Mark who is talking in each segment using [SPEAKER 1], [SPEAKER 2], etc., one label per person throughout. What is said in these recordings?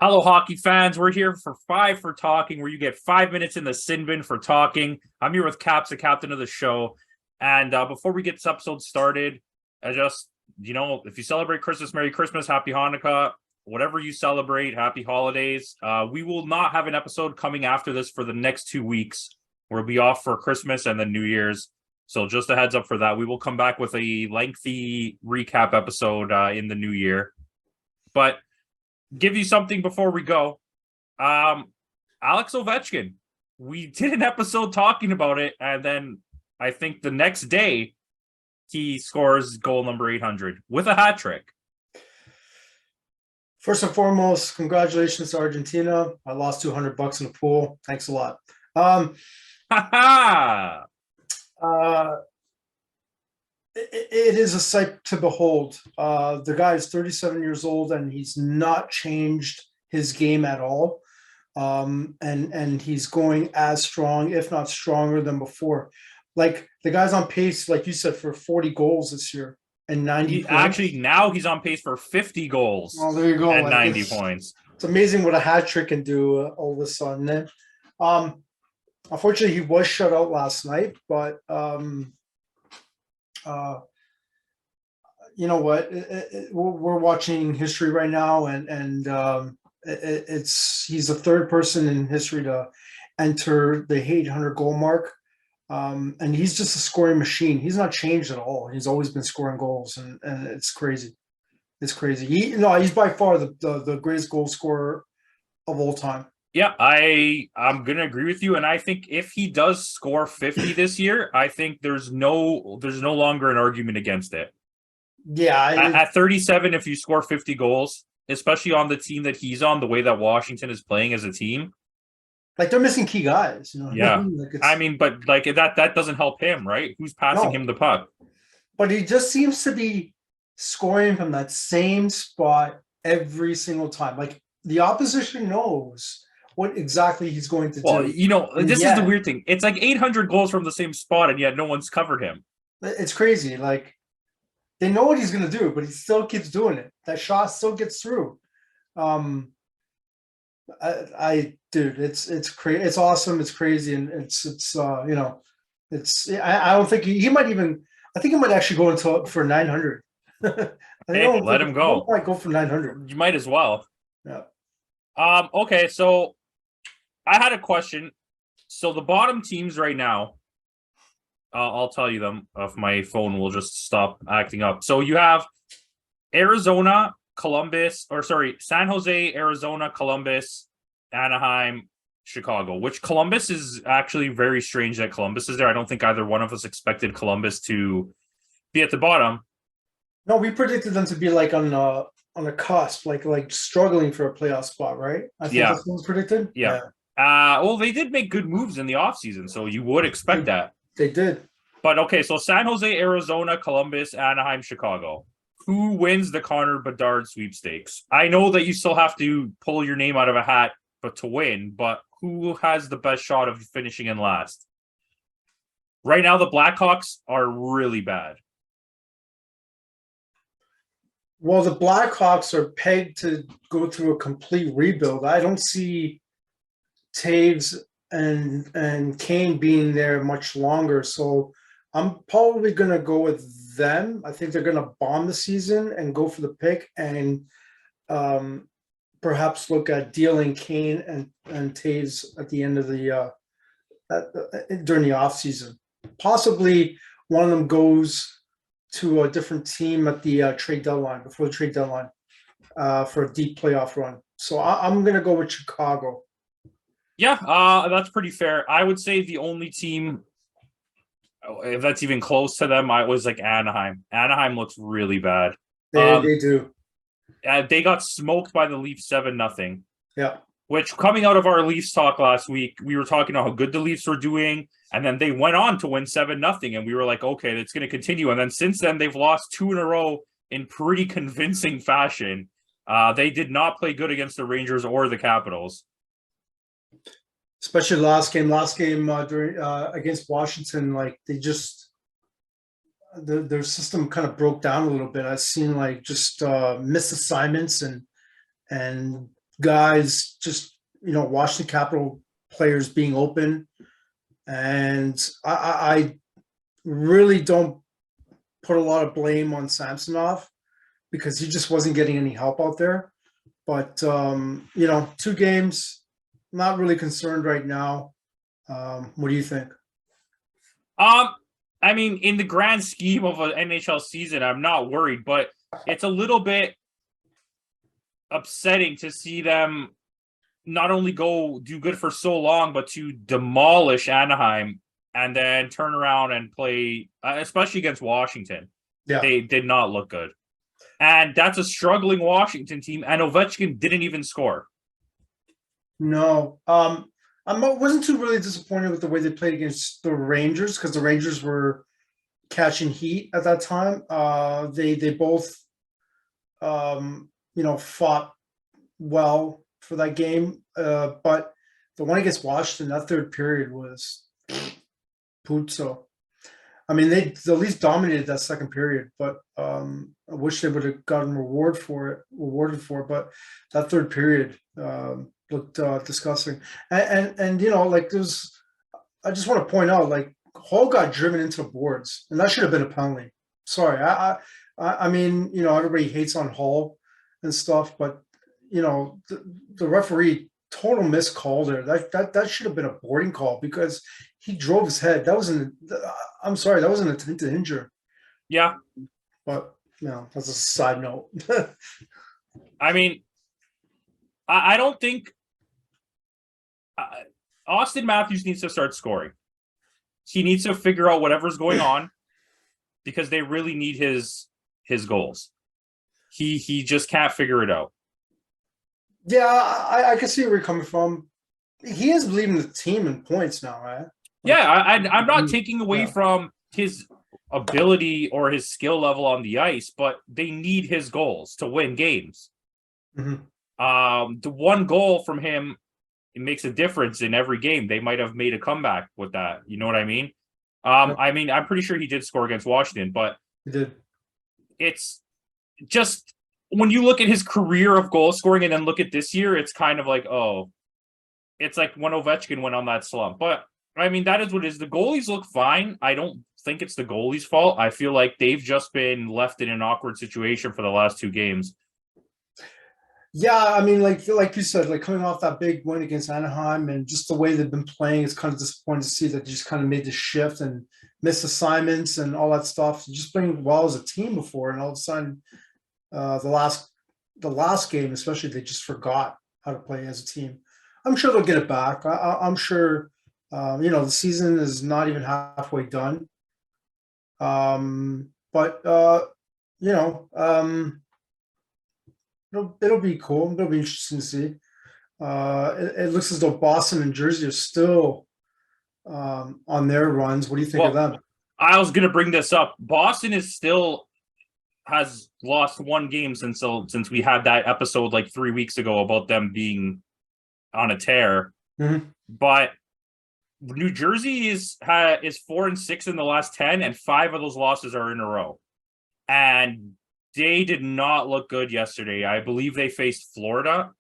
[SPEAKER 1] Hello, hockey fans. We're here for Five for Talking, where you get 5 minutes in the sin bin for talking. I'm here with Caps, the captain of the show. And before we get this episode started, if you celebrate Christmas, Merry Christmas, Happy Hanukkah, whatever you celebrate, Happy Holidays. We will not have an episode coming after this for the next 2 weeks. We'll be off for Christmas and then New Year's. So just a heads up for that. We will come back with a lengthy recap episode in the new year. But give you something before we go. Alex Ovechkin. We did an episode talking about it, and then I think the next day he scores goal number 800 with a hat trick.
[SPEAKER 2] First and foremost, congratulations to Argentina. I lost $200 in the pool. Thanks a lot. It is a sight to behold. The guy is 37 years old and he's not changed his game at all. And he's going as strong, if not stronger than before. Like the guy's on pace, like you said, for 40 goals this year and 90 points.
[SPEAKER 1] Actually, now he's on pace for 50 goals.
[SPEAKER 2] Oh, there you go.
[SPEAKER 1] And 90 points.
[SPEAKER 2] It's amazing what a hat trick can do all of a sudden. Unfortunately, he was shut out last night, but you know what? We're watching history right now, and he's the third person in history to enter the 800 goal mark, and he's just a scoring machine. He's not changed at all. He's always been scoring goals, and it's crazy. It's crazy. He's by far the greatest goal scorer of all time.
[SPEAKER 1] Yeah, I'm gonna agree with you, and I think if he does score 50 this year, I think there's no longer an argument against it.
[SPEAKER 2] Yeah,
[SPEAKER 1] at 37, if you score 50 goals, especially on the team that he's on, the way that Washington is playing as a team,
[SPEAKER 2] like they're missing key guys.
[SPEAKER 1] Yeah, but that doesn't help him, right? Who's passing him the puck?
[SPEAKER 2] But he just seems to be scoring from that same spot every single time. Like the opposition knows what exactly he's going to do.
[SPEAKER 1] Well, this is the weird thing. It's like 800 goals from the same spot, and yet no one's covered him.
[SPEAKER 2] It's crazy. Like they know what he's going to do, but he still keeps doing it. That shot still gets through. Dude, it's crazy. It's awesome. It's crazy, and I don't think he might even. I think he might actually go for 900.
[SPEAKER 1] Hey, let him go.
[SPEAKER 2] He might go for 900.
[SPEAKER 1] You might as well.
[SPEAKER 2] Yeah.
[SPEAKER 1] Okay, so I had a question. So the bottom teams right now, I'll tell you them if my phone will just stop acting up. So you have San Jose, Arizona, Columbus, Anaheim, Chicago, which Columbus is actually very strange that Columbus is there. I don't think either one of us expected Columbus to be at the bottom.
[SPEAKER 2] No, we predicted them to be like on a cusp, like struggling for a playoff spot, right? I think that's what was predicted.
[SPEAKER 1] Yeah. Well, they did make good moves in the offseason, so you would expect that.
[SPEAKER 2] They did.
[SPEAKER 1] But okay, so San Jose, Arizona, Columbus, Anaheim, Chicago. Who wins the Connor Bedard sweepstakes? I know that you still have to pull your name out of a hat to win, but who has the best shot of finishing in last? Right now, the Blackhawks are really bad.
[SPEAKER 2] Well, the Blackhawks are pegged to go through a complete rebuild. I don't see Taves and Kane being there much longer, so I'm probably going to go with them. I think they're going to bomb the season and go for the pick, and perhaps look at dealing Kane and Taves at the end of the during the offseason. Possibly one of them goes to a different team at the trade deadline, before the trade deadline, for a deep playoff run. So I'm going to go with Chicago.
[SPEAKER 1] Yeah, that's pretty fair. I would say the only team, if that's even close to them, I was like Anaheim. Anaheim looks really bad.
[SPEAKER 2] They do.
[SPEAKER 1] They got smoked by the Leafs 7-0.
[SPEAKER 2] Yeah.
[SPEAKER 1] Which, coming out of our Leafs talk last week, we were talking about how good the Leafs were doing, and then they went on to win 7-0, and we were like, okay, it's going to continue. And then since then, they've lost 2 in a row in pretty convincing fashion. They did not play good against the Rangers or the Capitals.
[SPEAKER 2] Especially last game during against Washington, like they just their system kind of broke down a little bit. I've seen like just missed assignments and guys just, Washington Capital players being open. And I really don't put a lot of blame on Samsonov because he just wasn't getting any help out there. But, 2 games, not really concerned right now. What do you think?
[SPEAKER 1] I mean, in the grand scheme of an NHL season, I'm not worried, but it's a little bit upsetting to see them not only go do good for so long, but to demolish Anaheim and then turn around and play, especially against Washington.
[SPEAKER 2] Yeah.
[SPEAKER 1] They did not look good. And that's a struggling Washington team, and Ovechkin didn't even score.
[SPEAKER 2] No. I wasn't too really disappointed with the way they played against the Rangers because the Rangers were catching heat at that time. They both, fought well for that game. But the one against Washington, that third period was puzzo. I mean, they at least dominated that second period, but I wish they would have gotten rewarded for it. But that third period looked disgusting. And there's, I just want to point out, Hall got driven into the boards, and that should have been a penalty. Sorry, I mean, everybody hates on Hall and stuff, but the referee total missed call there. That should have been a boarding call because he drove his head. I'm sorry, that was an intent to injure.
[SPEAKER 1] Yeah,
[SPEAKER 2] but that's a side note.
[SPEAKER 1] I mean, I don't think Austin Matthews needs to start scoring. He needs to figure out whatever's going on because they really need his goals. He just can't figure it out.
[SPEAKER 2] Yeah, I can see where you're coming from. He is leading the team in points now, right?
[SPEAKER 1] Yeah, I'm not taking away from his ability or his skill level on the ice, but they need his goals to win games.
[SPEAKER 2] Mm-hmm.
[SPEAKER 1] The one goal from him, it makes a difference in every game. They might have made a comeback with that. You know what I mean? I mean, I'm pretty sure he did score against Washington, but
[SPEAKER 2] he did.
[SPEAKER 1] It's just when you look at his career of goal scoring and then look at this year, it's kind of like, oh, it's like when Ovechkin went on that slump. But I mean, that is what it is. The goalies look fine. I don't think it's the goalie's fault. I feel like they've just been left in an awkward situation for the last 2 games.
[SPEAKER 2] Yeah, I mean, like you said, coming off that big win against Anaheim and just the way they've been playing, it's kind of disappointing to see that they just kind of made the shift and missed assignments and all that stuff. Just playing well as a team before, and all of a sudden, the last game, especially, they just forgot how to play as a team. I'm sure they'll get it back. I'm sure. The season is not even halfway done. But it'll be cool. It'll be interesting to see. It looks as though Boston and Jersey are still on their runs. What do you think of them?
[SPEAKER 1] I was going to bring this up. Boston has lost 1 game since we had that episode 3 weeks ago about them being on a tear.
[SPEAKER 2] Mm-hmm.
[SPEAKER 1] But New Jersey is 4-6 in the last 10, and 5 of those losses are in a row. And they did not look good yesterday. I believe they faced Florida.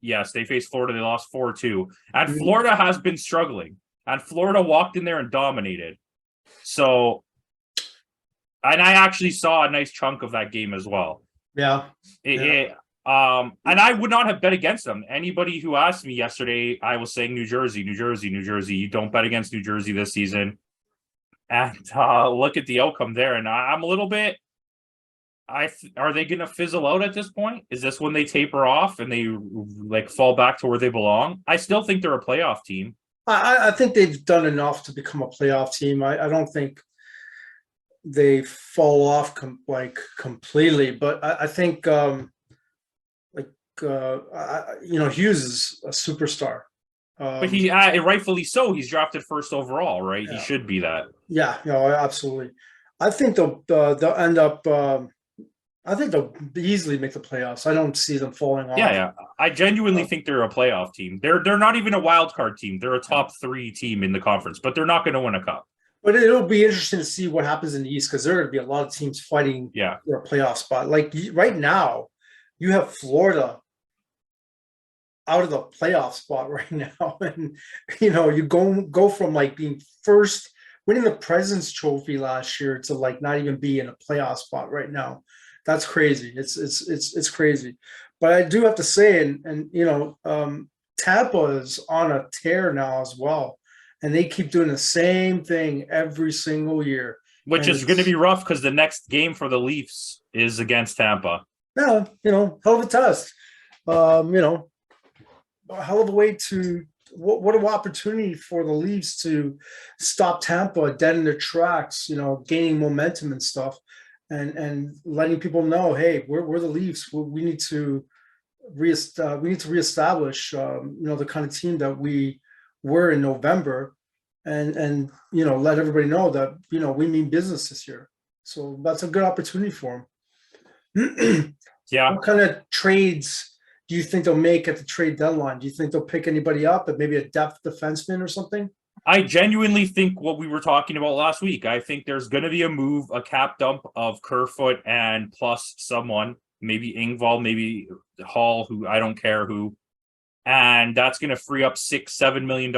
[SPEAKER 1] Yes, they faced Florida. They lost 4-2. And Florida has been struggling. And Florida walked in there and dominated. So, and I actually saw a nice chunk of that game as well.
[SPEAKER 2] Yeah.
[SPEAKER 1] And I would not have bet against them. Anybody who asked me yesterday, I was saying New Jersey, New Jersey, New Jersey. You don't bet against New Jersey this season. And look at the outcome there. And I'm a little bit, are they going to fizzle out at this point? Is this when they taper off and they fall back to where they belong? I still think they're a playoff team.
[SPEAKER 2] I think they've done enough to become a playoff team. I don't think they fall off completely, but I think Hughes is a superstar.
[SPEAKER 1] But he rightfully so. He's drafted first overall, right?
[SPEAKER 2] Yeah.
[SPEAKER 1] He should be that.
[SPEAKER 2] Yeah, absolutely. I think they'll end up. I think they'll easily make the playoffs. I don't see them falling off.
[SPEAKER 1] Yeah. I genuinely think they're a playoff team. They're not even a wild card team. They're a top 3 team in the conference, but they're not going to win a cup.
[SPEAKER 2] But it'll be interesting to see what happens in the East because there are going to be a lot of teams fighting for a playoff spot. Right now, you have Florida out of the playoff spot right now. And, you go from like being first, winning the President's Trophy last year to like not even be in a playoff spot right now. That's crazy. It's crazy. But I do have to say, Tampa is on a tear now as well. And they keep doing the same thing every single year.
[SPEAKER 1] Which
[SPEAKER 2] And
[SPEAKER 1] is going to be rough because the next game for the Leafs is against Tampa.
[SPEAKER 2] Yeah, hell of a test. A hell of a way to what an opportunity for the Leafs to stop Tampa dead in their tracks, gaining momentum and stuff, and letting people know, hey, we're the Leafs. We need to reestablish, the kind of team that we were in November, and let everybody know that we mean business this year. So that's a good opportunity for them.
[SPEAKER 1] Yeah.
[SPEAKER 2] What kind of trades do you think they'll make at the trade deadline? Do you think they'll pick anybody up, at maybe a depth defenseman or something?
[SPEAKER 1] I genuinely think what we were talking about last week. I think there's going to be a move, a cap dump of Kerfoot and plus someone, maybe Engvall, maybe Hall, who I don't care who. And that's going to free up $6-7 million.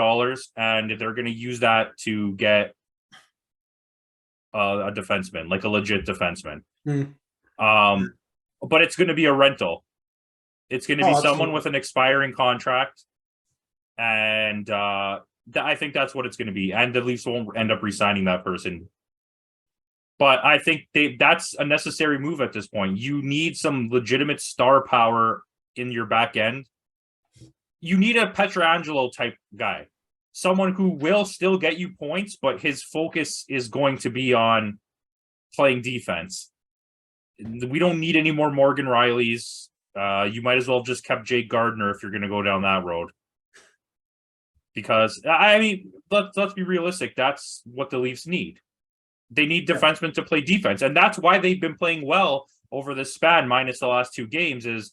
[SPEAKER 1] And they're going to use that to get a defenseman, like a legit defenseman. But it's going to be a rental. It's going to be someone with an expiring contract. And I think that's what it's going to be. And the Leafs won't end up re-signing that person. But I think that's a necessary move at this point. You need some legitimate star power in your back end. You need a Pietrangelo type guy. Someone who will still get you points, but his focus is going to be on playing defense. We don't need any more Morgan Rileys. You might as well have just kept Jake Gardiner if you're going to go down that road. Because, I mean, let's be realistic. That's what the Leafs need. They need defensemen to play defense. And that's why they've been playing well over this span, minus the last two games, is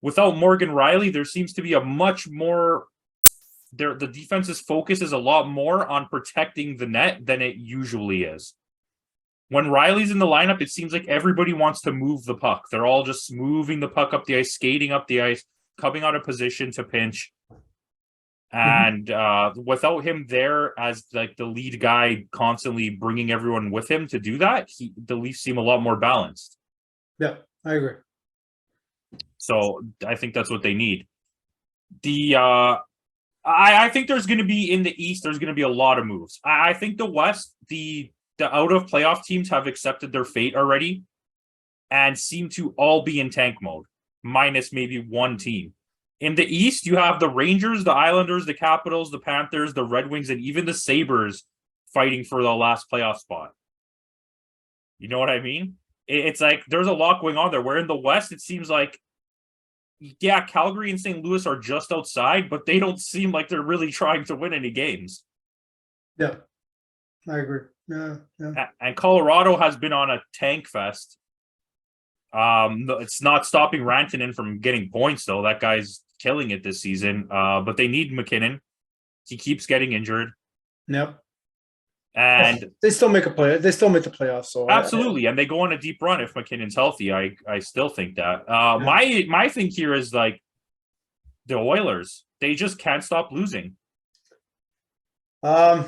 [SPEAKER 1] without Morgan Rielly, there seems to be a much more... the defense's focus is a lot more on protecting the net than it usually is. When Rielly's in the lineup, it seems like everybody wants to move the puck. They're all just moving the puck up the ice, skating up the ice, coming out of position to pinch. And without him there as like the lead guy, constantly bringing everyone with him to do that, the Leafs seem a lot more balanced.
[SPEAKER 2] Yeah, I agree.
[SPEAKER 1] So I think that's what they need. I think there's going to be in the East, there's going to be a lot of moves. I think the West, the out of playoff teams have accepted their fate already and seem to all be in tank mode, minus maybe one team. In the East, you have the Rangers, the Islanders, the Capitals, the Panthers, the Red Wings, and even the Sabres fighting for the last playoff spot. You know what I mean? It's like there's a lot going on there. Where in the West, it seems like, yeah, Calgary and St. Louis are just outside, but they don't seem like they're really trying to win any games.
[SPEAKER 2] Yeah, I agree. Yeah.
[SPEAKER 1] And Colorado has been on a tank fest. It's not stopping Rantanen from getting points, though. That guy's killing it this season. But they need McKinnon. He keeps getting injured.
[SPEAKER 2] Yep.
[SPEAKER 1] And
[SPEAKER 2] they still make a play. They still make the playoffs. So
[SPEAKER 1] absolutely, and they go on a deep run if McKinnon's healthy. I still think that. My thing here is like the Oilers. They just can't stop losing. And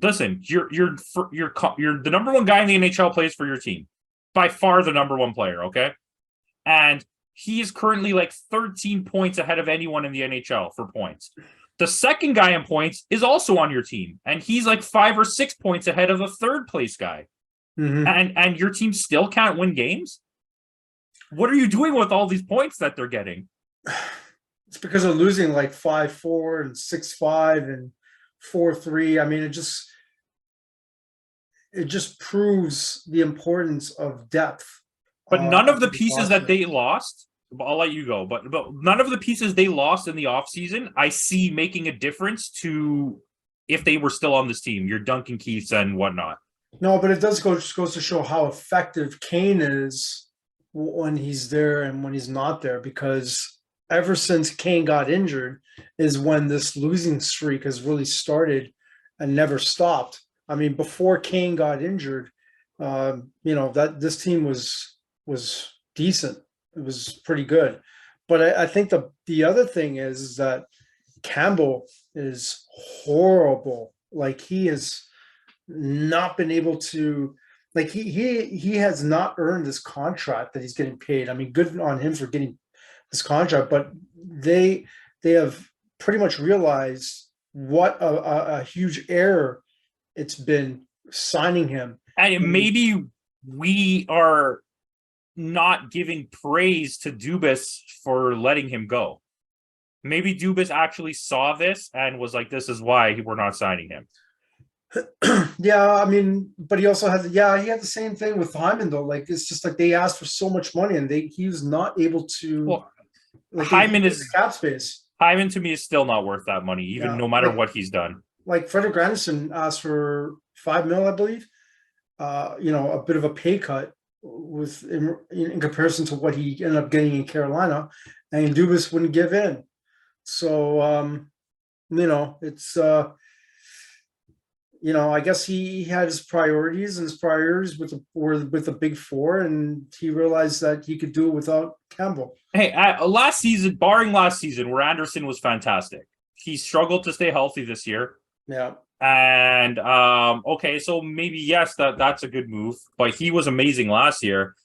[SPEAKER 1] listen, you're the number one guy in the NHL plays for your team, by far the number one player. Okay, and he is currently like 13 points ahead of anyone in the NHL for points. The second guy in points is also on your team, and he's like 5 or 6 points ahead of the third place guy. Mm-hmm. And your team still can't win games? What are you doing with all these points that they're getting?
[SPEAKER 2] It's because they're losing like 5-4 and 6-5 and 4-3. I mean, it just proves the importance of depth.
[SPEAKER 1] But none of the pieces that they lost, I'll let you go, but none of the pieces they lost in the offseason, I see making a difference to if they were still on this team, your Duncan Keiths and whatnot.
[SPEAKER 2] No, but it does goes to show how effective Kane is when he's there and when he's not there, because ever since Kane got injured is when this losing streak has really started and never stopped. I mean, before Kane got injured, that this team was decent. It was pretty good. But I think the other thing is that Campbell is horrible. Like he has not been able to, like he has not earned this contract that he's getting paid. I mean, good on him for getting this contract, but they have pretty much realized what a huge error it's been signing him.
[SPEAKER 1] And maybe we are not giving praise to Dubas for letting him go. Maybe Dubas actually saw this and was like, this is why we're not signing him.
[SPEAKER 2] Yeah, I mean, but he also has, he had the same thing with Hyman though. Like, it's just like they asked for so much money and he was not able to.
[SPEAKER 1] Well,
[SPEAKER 2] like,
[SPEAKER 1] Hyman is
[SPEAKER 2] cap space.
[SPEAKER 1] Hyman to me is still not worth that money, even no matter what he's done.
[SPEAKER 2] Like Frederick Anderson asked for $5 million, I believe. A bit of a pay cut with in comparison to what he ended up getting in Carolina, and Dubas wouldn't give in. So it's I guess he had his priorities, and his priorities were with the big four, and he realized that he could do it without Campbell.
[SPEAKER 1] Hey, last season, barring last season, where Anderson was fantastic, he struggled to stay healthy this year.
[SPEAKER 2] Yeah.
[SPEAKER 1] And okay, so maybe yes, that's a good move, but he was amazing last year.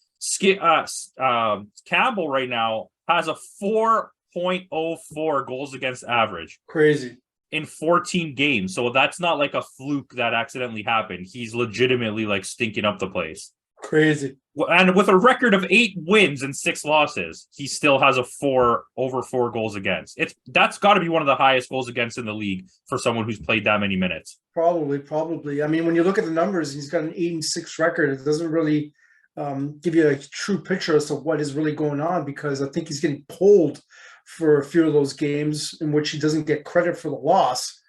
[SPEAKER 1] Campbell right now has a 4.04 goals against average.
[SPEAKER 2] Crazy.
[SPEAKER 1] In 14 games. So that's not like a fluke that accidentally happened. He's legitimately like stinking up the place.
[SPEAKER 2] Crazy.
[SPEAKER 1] And with a record of 8 wins and 6 losses, he still has a over 4 goals against. That's got to be one of the highest goals against in the league for someone who's played that many minutes.
[SPEAKER 2] Probably. I mean, when you look at the numbers, he's got an 8-6 record. It doesn't really give you a true picture as to what is really going on, because I think he's getting pulled for a few of those games in which he doesn't get credit for the loss.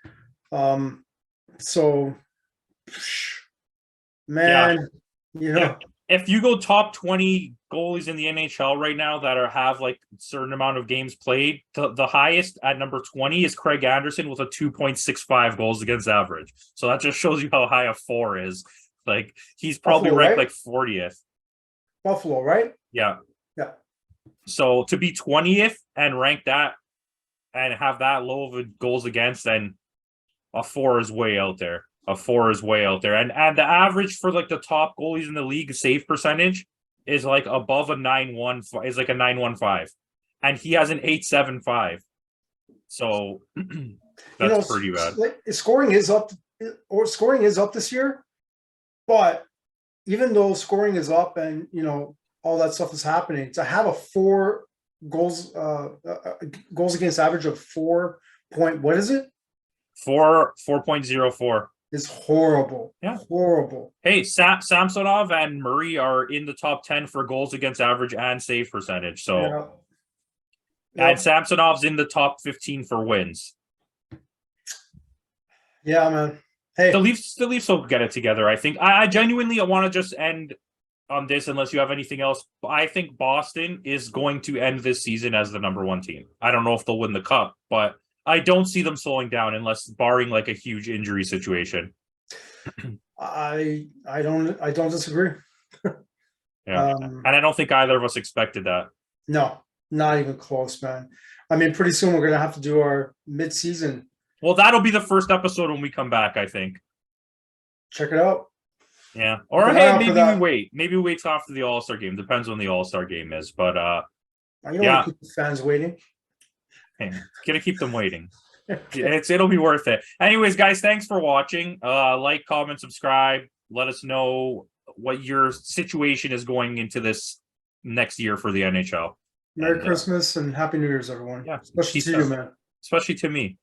[SPEAKER 1] If you go top 20 goalies in the NHL right now that have like a certain amount of games played, the highest at number 20 is Craig Anderson with a 2.65 goals against average. So that just shows you how high a 4 is. Like, he's probably
[SPEAKER 2] Buffalo,
[SPEAKER 1] ranked
[SPEAKER 2] right?
[SPEAKER 1] like 40th.
[SPEAKER 2] Buffalo, right?
[SPEAKER 1] Yeah.
[SPEAKER 2] Yeah.
[SPEAKER 1] So to be 20th and rank that and have that low of a goals against, then a 4 is way out there. And the average for like the top goalies in the league save percentage is like above a 9.1, is like a 9.15, and he has an 8.75. So that's pretty bad.
[SPEAKER 2] Scoring is up this year, but even though scoring is up and all that stuff is happening, to have a 4 goals against average of 4 point, what is it?
[SPEAKER 1] 4.04
[SPEAKER 2] is horrible.
[SPEAKER 1] Yeah,
[SPEAKER 2] horrible.
[SPEAKER 1] Hey, Samsonov and Murray are in the top 10 for goals against average and save percentage. So, and Samsonov's in the top 15 for wins.
[SPEAKER 2] Yeah, man. Hey,
[SPEAKER 1] the Leafs will get it together. I think. I genuinely want to just end on this, unless you have anything else. I think Boston is going to end this season as the number 1 team. I don't know if they'll win the cup, but I don't see them slowing down unless barring like a huge injury situation.
[SPEAKER 2] I don't disagree.
[SPEAKER 1] Yeah. And I don't think either of us expected that.
[SPEAKER 2] No, not even close, man. I mean, pretty soon we're going to have to do our mid-season.
[SPEAKER 1] Well, that'll be the first episode when we come back, I think.
[SPEAKER 2] Check it out.
[SPEAKER 1] Yeah. Or hey, maybe we wait. Maybe we wait till after the All-Star game. Depends when the All-Star game is. But
[SPEAKER 2] you don't want to keep the fans waiting.
[SPEAKER 1] Hey, gonna keep them waiting. It'll be worth it. Anyways, guys, thanks for watching. Like, comment, subscribe. Let us know what your situation is going into this next year for the NHL.
[SPEAKER 2] Merry Christmas and Happy New Year's, everyone.
[SPEAKER 1] Yeah,
[SPEAKER 2] especially to you, man.
[SPEAKER 1] Especially to me.